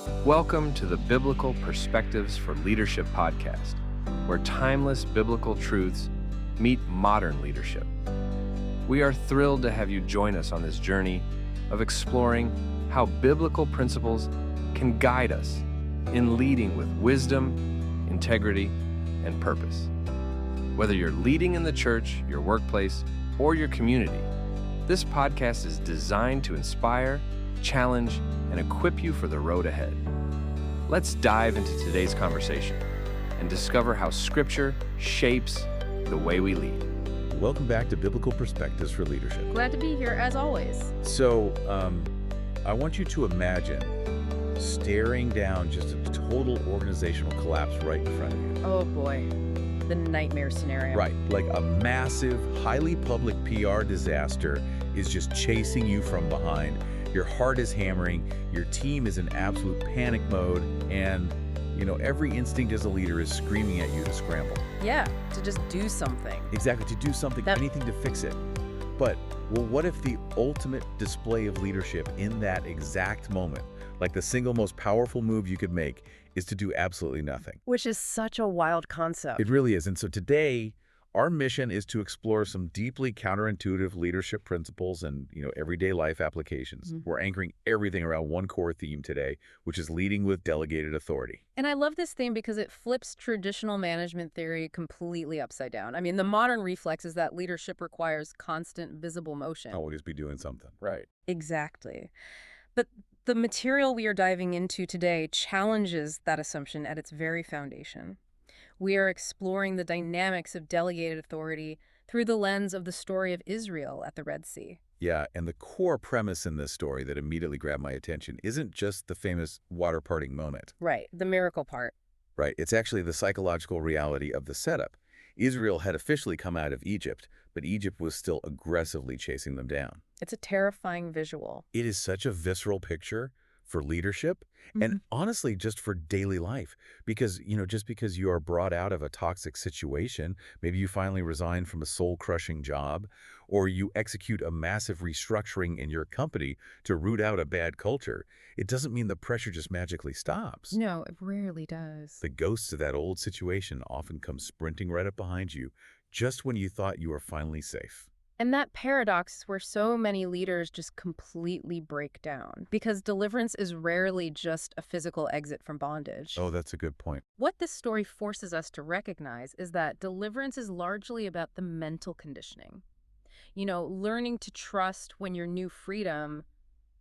Welcome to the Biblical Perspectives for Leadership podcast, where timeless biblical truths meet modern leadership. We are thrilled to have you join us on this journey of exploring how biblical principles can guide us in leading with wisdom, integrity, and purpose. Whether you're leading in the church, your workplace, or your community, this podcast is designed to inspire, challenge, and equip you for the road ahead. Let's dive into today's conversation and discover how Scripture shapes the way we lead. Welcome back to Biblical Perspectives for Leadership. Glad to be here, as always. So, I want you to imagine staring down just a total organizational collapse right in front of you. Oh boy, the nightmare scenario. Right, like a massive, highly public PR disaster is just chasing you from behind. Your heart is hammering, your team is in absolute panic mode, and, every instinct as a leader is screaming at you to scramble. Yeah, to just do something. Exactly, to do something, anything to fix it. But, what if the ultimate display of leadership in that exact moment, like the single most powerful move you could make, is to do absolutely nothing? Which is such a wild concept. It really is. And so today, our mission is to explore some deeply counterintuitive leadership principles and, everyday life applications. We're anchoring everything around one core theme today, which is leading with delegated authority. And I love this theme because it flips traditional management theory completely upside down. I mean, the modern reflex is that leadership requires constant visible motion. Always be doing something. Right. Exactly. But the material we are diving into today challenges that assumption at its very foundation. We are exploring the dynamics of delegated authority through the lens of the story of Israel at the Red Sea. Yeah, and the core premise in this story that immediately grabbed my attention isn't just the famous water parting moment. Right, the miracle part. Right, it's actually the psychological reality of the setup. Israel had officially come out of Egypt, but Egypt was still aggressively chasing them down. It's a terrifying visual. It is such a visceral picture for leadership and honestly just for daily life, because just because you are brought out of a toxic situation, maybe you finally resign from a soul-crushing job, or you execute a massive restructuring in your company to root out a bad culture, it doesn't mean the pressure just magically stops. No, it rarely does. The ghosts of that old situation often come sprinting right up behind you just when you thought you were finally safe. And that paradox is where so many leaders just completely break down, because deliverance is rarely just a physical exit from bondage. Oh, that's a good point. What this story forces us to recognize is that deliverance is largely about the mental conditioning. Learning to trust when your new freedom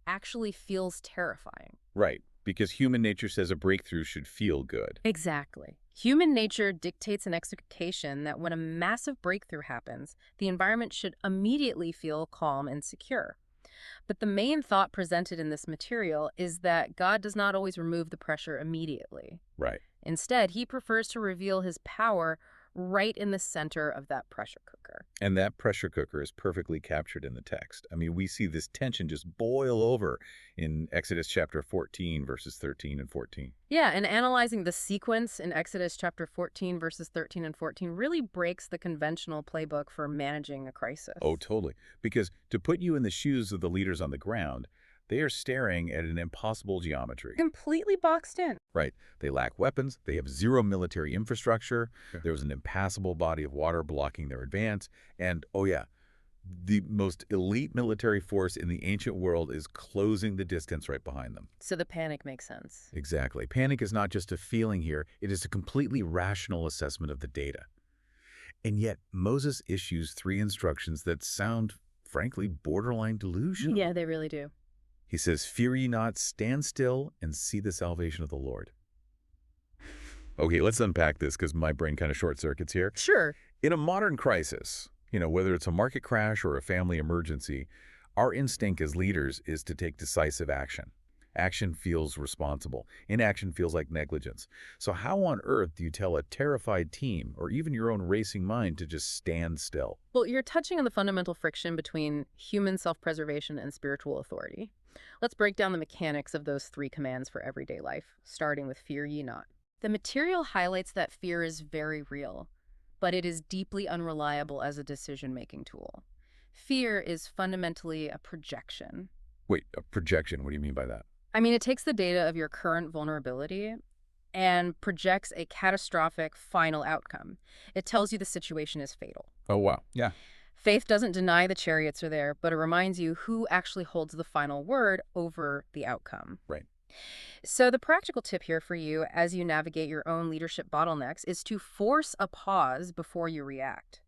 actually feels terrifying. Right, because human nature says a breakthrough should feel good. Exactly. Human nature dictates an expectation that when a massive breakthrough happens, the environment should immediately feel calm and secure. But the main thought presented in this material is that God does not always remove the pressure immediately. Right. Instead, he prefers to reveal his power right in the center of that pressure cooker. And that pressure cooker is perfectly captured in the text. I mean, we see this tension just boil over in Exodus chapter 14, verses 13 and 14. Yeah, and analyzing the sequence in Exodus chapter 14, verses 13 and 14 really breaks the conventional playbook for managing a crisis. Oh, totally. Because to put you in the shoes of the leaders on the ground, they are staring at an impossible geometry. Completely boxed in. Right. They lack weapons. They have zero military infrastructure. There's an impassable body of water blocking their advance. And, oh yeah, the most elite military force in the ancient world is closing the distance right behind them. So the panic makes sense. Exactly. Panic is not just a feeling here. It is a completely rational assessment of the data. And yet, Moses issues 3 instructions that sound, frankly, borderline delusional. Yeah, they really do. He says, "Fear ye not, stand still and see the salvation of the Lord." Okay, let's unpack this because my brain kind of short circuits here. Sure. In a modern crisis, whether it's a market crash or a family emergency, our instinct as leaders is to take decisive action. Action feels responsible. Inaction feels like negligence. So how on earth do you tell a terrified team or even your own racing mind to just stand still? Well, you're touching on the fundamental friction between human self-preservation and spiritual authority. Let's break down the mechanics of those 3 commands for everyday life, starting with fear ye not. The material highlights that fear is very real, but it is deeply unreliable as a decision-making tool. Fear is fundamentally a projection. Wait, a projection? What do you mean by that? I mean, it takes the data of your current vulnerability and projects a catastrophic final outcome. It tells you the situation is fatal. Oh, wow. Yeah. Faith doesn't deny the chariots are there, but it reminds you who actually holds the final word over the outcome. Right. So the practical tip here for you as you navigate your own leadership bottlenecks is to force a pause before you react.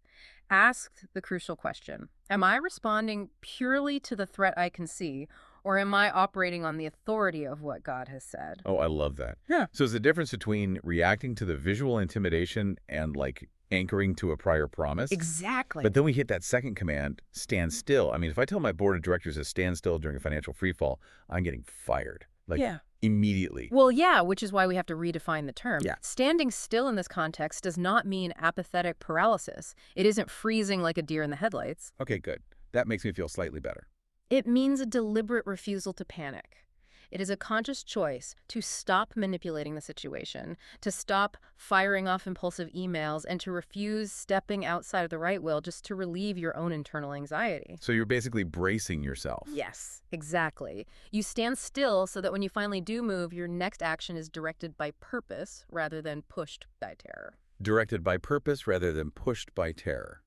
Ask the crucial question, am I responding purely to the threat I can see, or am I operating on the authority of what God has said? Oh, I love that. Yeah. So is the difference between reacting to the visual intimidation and like anchoring to a prior promise? Exactly. But then we hit that second command, stand still. I mean, if I tell my board of directors to stand still during a financial freefall, I'm getting fired. Like immediately. Well, yeah, which is why we have to redefine the term. Yeah. Standing still in this context does not mean apathetic paralysis. It isn't freezing like a deer in the headlights. Okay, good. That makes me feel slightly better. It means a deliberate refusal to panic. It is a conscious choice to stop manipulating the situation, to stop firing off impulsive emails, and to refuse stepping outside of the right will just to relieve your own internal anxiety. So you're basically bracing yourself. Yes, exactly. You stand still so that when you finally do move, your next action is directed by purpose rather than pushed by terror. Directed by purpose rather than pushed by terror.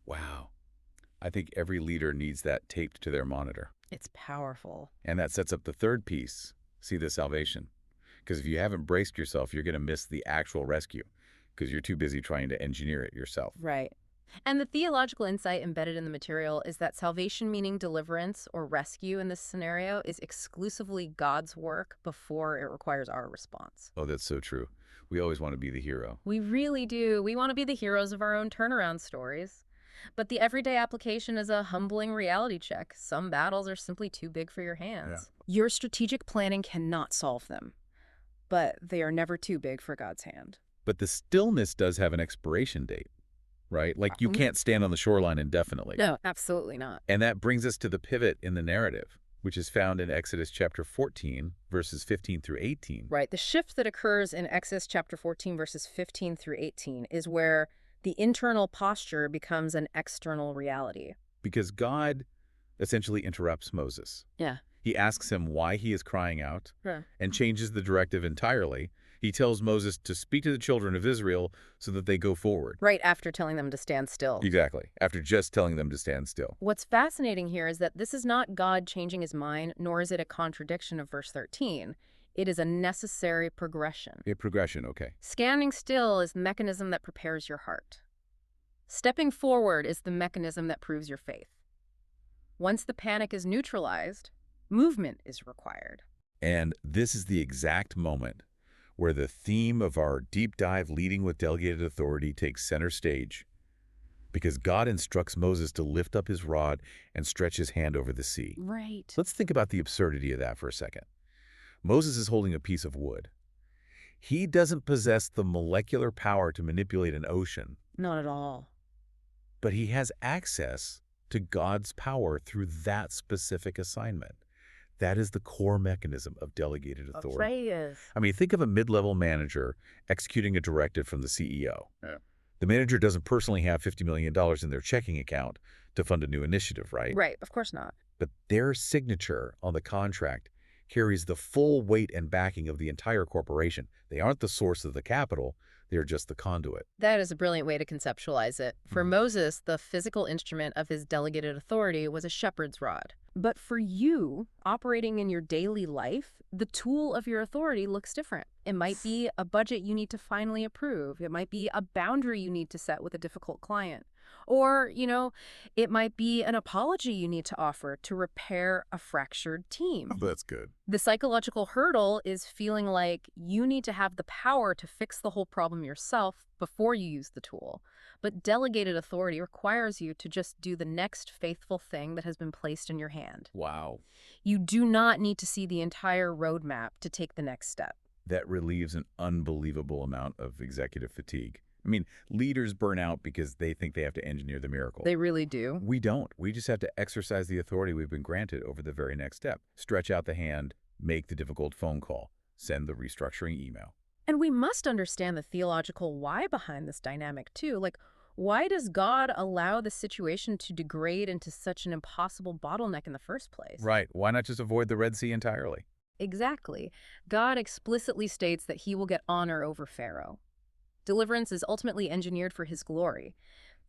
Wow. I think every leader needs that taped to their monitor. It's powerful. And that sets up the third piece, see the salvation. Because if you haven't braced yourself, you're going to miss the actual rescue because you're too busy trying to engineer it yourself. Right. And the theological insight embedded in the material is that salvation, meaning deliverance or rescue in this scenario, is exclusively God's work before it requires our response. Oh, that's so true. We always want to be the hero. We really do. We want to be the heroes of our own turnaround stories. But the everyday application is a humbling reality check. Some battles are simply too big for your hands. Yeah. Your strategic planning cannot solve them, but they are never too big for God's hand. But the stillness does have an expiration date, right? Like you can't stand on the shoreline indefinitely. No, absolutely not. And that brings us to the pivot in the narrative, which is found in Exodus chapter 14, verses 15 through 18. Right. The shift that occurs in Exodus chapter 14, verses 15 through 18 is where the internal posture becomes an external reality. Because God essentially interrupts Moses. Yeah. He asks him why he is crying out and changes the directive entirely. He tells Moses to speak to the children of Israel so that they go forward. Right after telling them to stand still. Exactly. After just telling them to stand still. What's fascinating here is that this is not God changing his mind, nor is it a contradiction of verse 13. It is a necessary progression. A progression, okay. Standing still is the mechanism that prepares your heart. Stepping forward is the mechanism that proves your faith. Once the panic is neutralized, movement is required. And this is the exact moment where the theme of our deep dive leading with delegated authority takes center stage. Because God instructs Moses to lift up his rod and stretch his hand over the sea. Right. Let's think about the absurdity of that for a second. Moses is holding a piece of wood. He doesn't possess the molecular power to manipulate an ocean. Not at all. But he has access to God's power through that specific assignment. That is the core mechanism of delegated authority. I mean, think of a mid-level manager executing a directive from the CEO. Yeah. The manager doesn't personally have $50 million in their checking account to fund a new initiative, right? Right, of course not. But their signature on the contract carries the full weight and backing of the entire corporation. They aren't the source of the capital. They're just the conduit. That is a brilliant way to conceptualize it. For Moses, the physical instrument of his delegated authority was a shepherd's rod. But for you, operating in your daily life, the tool of your authority looks different. It might be a budget you need to finally approve. It might be a boundary you need to set with a difficult client. Or, it might be an apology you need to offer to repair a fractured team. Oh, that's good. The psychological hurdle is feeling like you need to have the power to fix the whole problem yourself before you use the tool. But delegated authority requires you to just do the next faithful thing that has been placed in your hand. Wow. You do not need to see the entire roadmap to take the next step. That relieves an unbelievable amount of executive fatigue. I mean, leaders burn out because they think they have to engineer the miracle. They really do. We don't. We just have to exercise the authority we've been granted over the very next step. Stretch out the hand, make the difficult phone call, send the restructuring email. And we must understand the theological why behind this dynamic, too. Like, why does God allow the situation to degrade into such an impossible bottleneck in the first place? Right. Why not just avoid the Red Sea entirely? Exactly. God explicitly states that he will get honor over Pharaoh. Deliverance is ultimately engineered for his glory,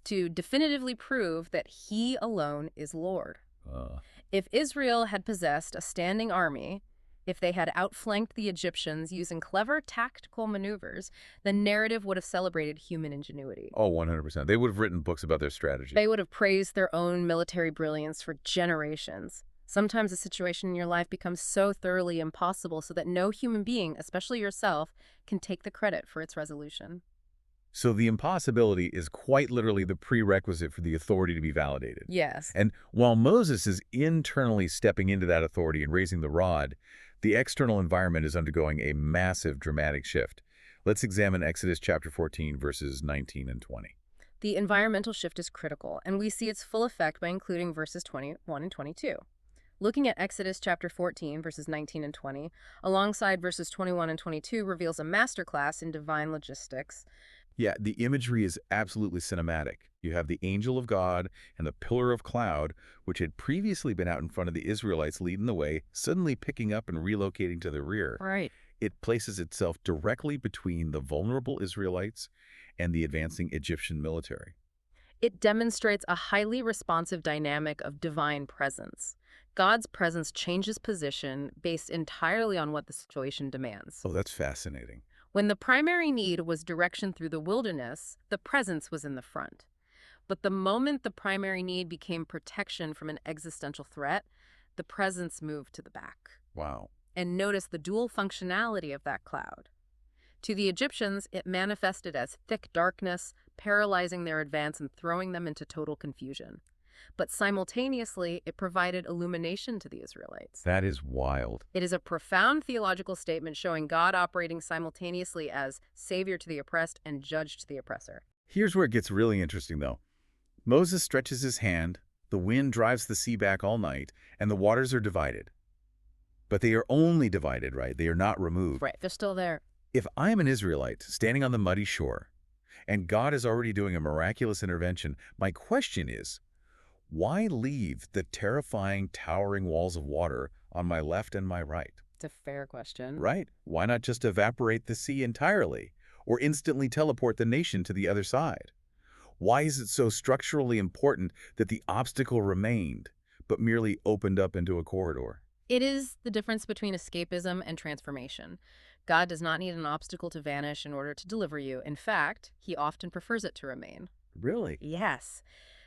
to definitively prove that he alone is Lord. Uh, If Israel had possessed a standing army, if they had outflanked the Egyptians using clever tactical maneuvers, the narrative would have celebrated human ingenuity. oh, 100%. They would have written books about their strategy. They would have praised their own military brilliance for generations. Sometimes a situation in your life becomes so thoroughly impossible so that no human being, especially yourself, can take the credit for its resolution. So the impossibility is quite literally the prerequisite for the authority to be validated. Yes. And while Moses is internally stepping into that authority and raising the rod, the external environment is undergoing a massive dramatic shift. Let's examine Exodus chapter 14, verses 19 and 20. The environmental shift is critical, and we see its full effect by including verses 21 and 22. Looking at Exodus chapter 14, verses 19 and 20, alongside verses 21 and 22 reveals a masterclass in divine logistics. Yeah, the imagery is absolutely cinematic. You have the angel of God and the pillar of cloud, which had previously been out in front of the Israelites leading the way, suddenly picking up and relocating to the rear. Right. It places itself directly between the vulnerable Israelites and the advancing Egyptian military. It demonstrates a highly responsive dynamic of divine presence. God's presence changes position based entirely on what the situation demands. Oh, that's fascinating. When the primary need was direction through the wilderness, the presence was in the front. But the moment the primary need became protection from an existential threat, the presence moved to the back. Wow. And notice the dual functionality of that cloud. To the Egyptians, it manifested as thick darkness, paralyzing their advance and throwing them into total confusion. But simultaneously, it provided illumination to the Israelites. That is wild. It is a profound theological statement showing God operating simultaneously as savior to the oppressed and judge to the oppressor. Here's where it gets really interesting, though. Moses stretches his hand, the wind drives the sea back all night, and the waters are divided. But they are only divided, right? They are not removed. Right, they're still there. If I am an Israelite standing on the muddy shore, and God is already doing a miraculous intervention, my question is, why leave the terrifying, towering walls of water on my left and my right? It's a fair question. Right? Why not just evaporate the sea entirely, or instantly teleport the nation to the other side? Why is it so structurally important that the obstacle remained, but merely opened up into a corridor? It is the difference between escapism and transformation. God does not need an obstacle to vanish in order to deliver you. In fact, he often prefers it to remain. Really? Yes.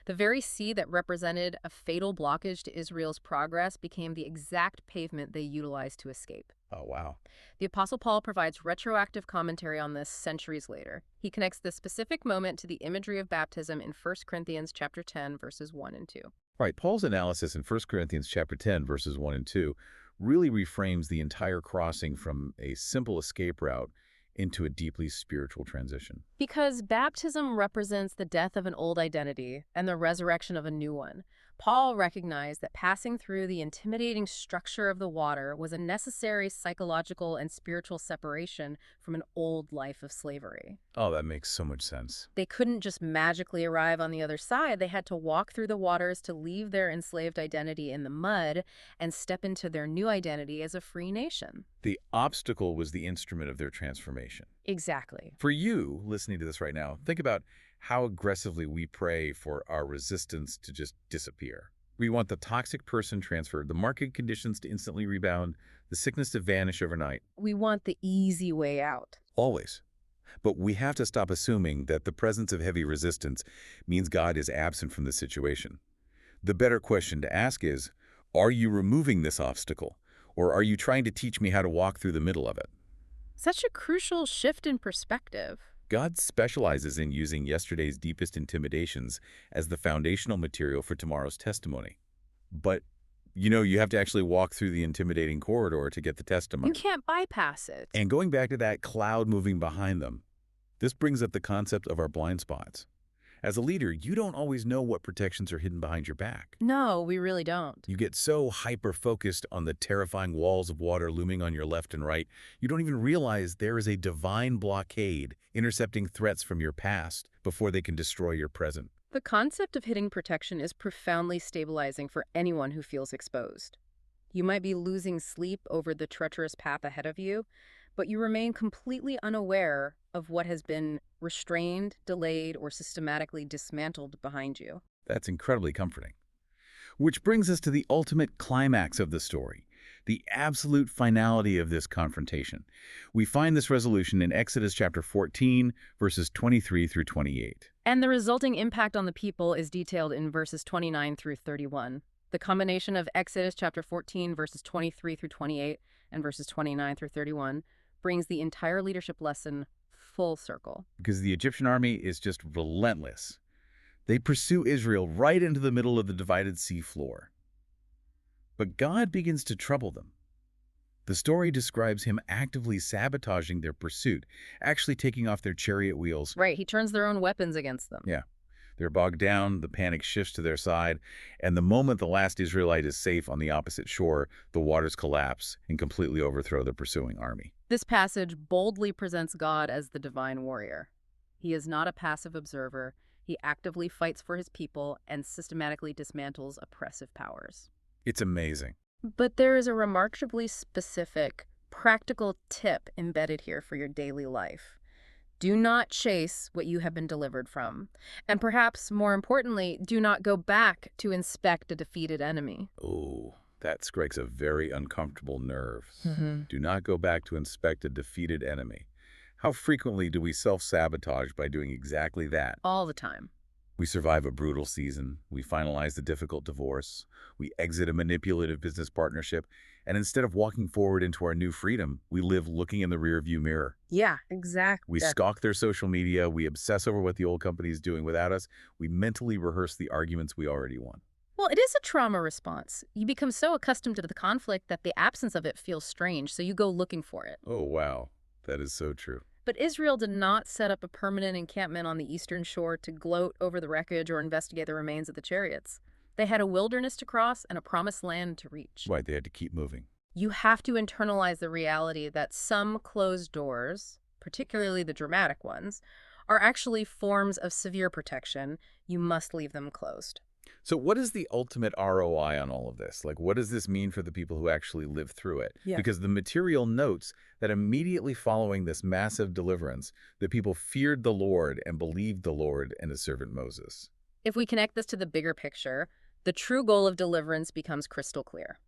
The very sea that represented a fatal blockage to Israel's progress became the exact pavement they utilized to escape. Oh, wow. The Apostle Paul provides retroactive commentary on this centuries later. He connects this specific moment to the imagery of baptism in 1 Corinthians chapter 10, verses 1 and 2. Right, Paul's analysis in 1 Corinthians chapter 10, verses 1 and 2, really reframes the entire crossing from a simple escape route into a deeply spiritual transition. Because baptism represents the death of an old identity and the resurrection of a new one, Paul recognized that passing through the intimidating structure of the water was a necessary psychological and spiritual separation from an old life of slavery. Oh, that makes so much sense. They couldn't just magically arrive on the other side. They had to walk through the waters to leave their enslaved identity in the mud and step into their new identity as a free nation. The obstacle was the instrument of their transformation. Exactly. For you, listening to this right now, think about how aggressively we pray for our resistance to just disappear. We want the toxic person transferred, the market conditions to instantly rebound, the sickness to vanish overnight. We want the easy way out. Always. But we have to stop assuming that the presence of heavy resistance means God is absent from the situation. The better question to ask is, are you removing this obstacle? Or are you trying to teach me how to walk through the middle of it? Such a crucial shift in perspective. God specializes in using yesterday's deepest intimidations as the foundational material for tomorrow's testimony. But, you have to actually walk through the intimidating corridor to get the testimony. You can't bypass it. And going back to that cloud moving behind them, this brings up the concept of our blind spots. As a leader, you don't always know what protections are hidden behind your back. No, we really don't. You get so hyper-focused on the terrifying walls of water looming on your left and right, you don't even realize there is a divine blockade intercepting threats from your past before they can destroy your present. The concept of hidden protection is profoundly stabilizing for anyone who feels exposed. You might be losing sleep over the treacherous path ahead of you, but you remain completely unaware of what has been restrained, delayed, or systematically dismantled behind you. That's incredibly comforting. Which brings us to the ultimate climax of the story, the absolute finality of this confrontation. We find this resolution in Exodus chapter 14, verses 23 through 28. And the resulting impact on the people is detailed in verses 29 through 31. The combination of Exodus chapter 14, verses 23 through 28, and verses 29 through 31 brings the entire leadership lesson full circle. Because the Egyptian army is just relentless. They pursue Israel right into the middle of the divided sea floor. But God begins to trouble them. The story describes him actively sabotaging their pursuit, actually taking off their chariot wheels. Right, he turns their own weapons against them. Yeah. They're bogged down, the panic shifts to their side, and the moment the last Israelite is safe on the opposite shore, the waters collapse and completely overthrow the pursuing army. This passage boldly presents God as the divine warrior. He is not a passive observer. He actively fights for his people and systematically dismantles oppressive powers. It's amazing. But there is a remarkably specific, practical tip embedded here for your daily life. Do not chase what you have been delivered from. And perhaps more importantly, do not go back to inspect a defeated enemy. Oh, that strikes a very uncomfortable nerve. Mm-hmm. Do not go back to inspect a defeated enemy. How frequently do we self-sabotage by doing exactly that? All the time. We survive a brutal season, we finalize a difficult divorce, we exit a manipulative business partnership, and instead of walking forward into our new freedom, we live looking in the rearview mirror. Yeah, exactly. We stalk their social media, we obsess over what the old company is doing without us, we mentally rehearse the arguments we already won. Well, it is a trauma response. You become so accustomed to the conflict that the absence of it feels strange, so you go looking for it. Oh, wow. That is so true. But Israel did not set up a permanent encampment on the eastern shore to gloat over the wreckage or investigate the remains of the chariots. They had a wilderness to cross and a promised land to reach. Right, they had to keep moving. You have to internalize the reality that some closed doors, particularly the dramatic ones, are actually forms of severe protection. You must leave them closed. So what is the ultimate ROI on all of this? Like, what does this mean for the people who actually live through it? Yeah. Because the material notes that immediately following this massive deliverance, the people feared the Lord and believed the Lord and his servant Moses. If we connect this to the bigger picture, the true goal of deliverance becomes crystal clear.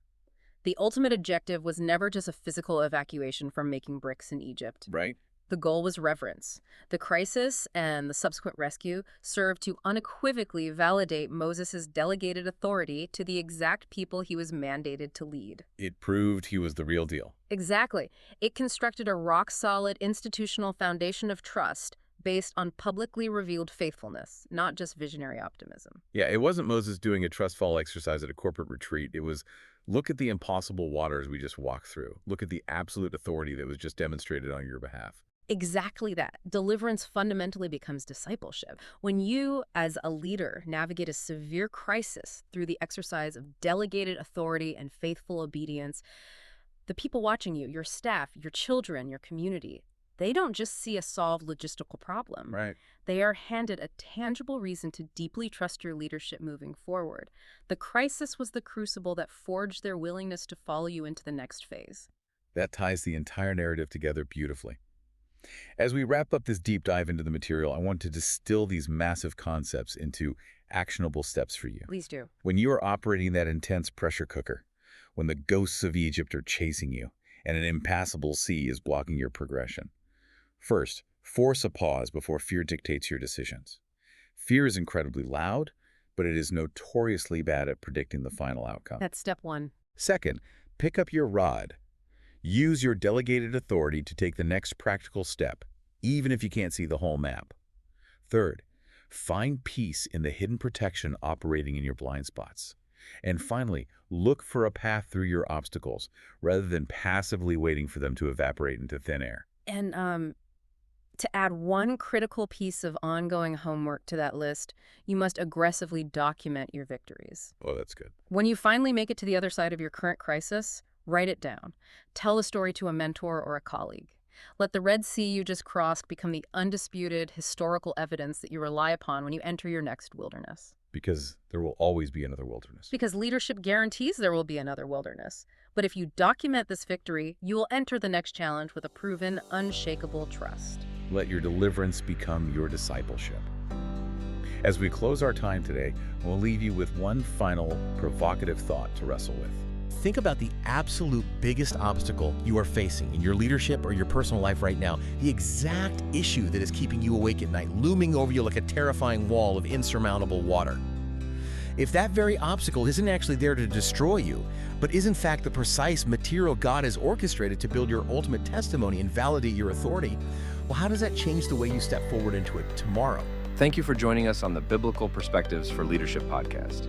The ultimate objective was never just a physical evacuation from making bricks in Egypt. Right? The goal was reverence. The crisis and the subsequent rescue served to unequivocally validate Moses' delegated authority to the exact people he was mandated to lead. It proved he was the real deal. Exactly. It constructed a rock-solid institutional foundation of trust based on publicly revealed faithfulness, not just visionary optimism. Yeah, it wasn't Moses doing a trust fall exercise at a corporate retreat. It was, look at the impossible waters we just walked through. Look at the absolute authority that was just demonstrated on your behalf. Exactly that. Deliverance fundamentally becomes discipleship. When you, as a leader, navigate a severe crisis through the exercise of delegated authority and faithful obedience, the people watching you, your staff, your children, your community, they don't just see a solved logistical problem. Right. They are handed a tangible reason to deeply trust your leadership moving forward. The crisis was the crucible that forged their willingness to follow you into the next phase. That ties the entire narrative together beautifully. As we wrap up this deep dive into the material, I want to distill these massive concepts into actionable steps for you. Please do. When you are operating that intense pressure cooker, when the ghosts of Egypt are chasing you, and an impassable sea is blocking your progression. First, force a pause before fear dictates your decisions. Fear is incredibly loud, but it is notoriously bad at predicting the final outcome. That's step one. Second, pick up your rod. Use your delegated authority to take the next practical step, even if you can't see the whole map. Third, find peace in the hidden protection operating in your blind spots. And finally, look for a path through your obstacles, rather than passively waiting for them to evaporate into thin air. And to add one critical piece of ongoing homework to that list, you must aggressively document your victories. Oh, that's good. When you finally make it to the other side of your current crisis, write it down. Tell the story to a mentor or a colleague. Let the Red Sea you just crossed become the undisputed historical evidence that you rely upon when you enter your next wilderness. Because there will always be another wilderness. Because leadership guarantees there will be another wilderness. But if you document this victory, you will enter the next challenge with a proven, unshakable trust. Let your deliverance become your discipleship. As we close our time today, we'll leave you with one final provocative thought to wrestle with. Think about the absolute biggest obstacle you are facing in your leadership or your personal life right now, the exact issue that is keeping you awake at night, looming over you like a terrifying wall of insurmountable water. If that very obstacle isn't actually there to destroy you, but is in fact the precise material God has orchestrated to build your ultimate testimony and validate your authority, well, how does that change the way you step forward into it tomorrow? Thank you for joining us on the Biblical Perspectives for Leadership podcast.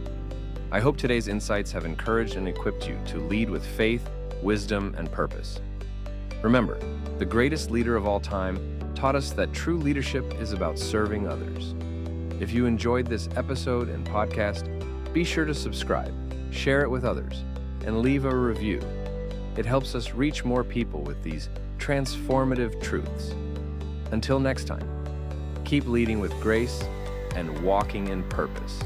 I hope today's insights have encouraged and equipped you to lead with faith, wisdom, and purpose. Remember, the greatest leader of all time taught us that true leadership is about serving others. If you enjoyed this episode and podcast, be sure to subscribe, share it with others, and leave a review. It helps us reach more people with these transformative truths. Until next time, keep leading with grace and walking in purpose.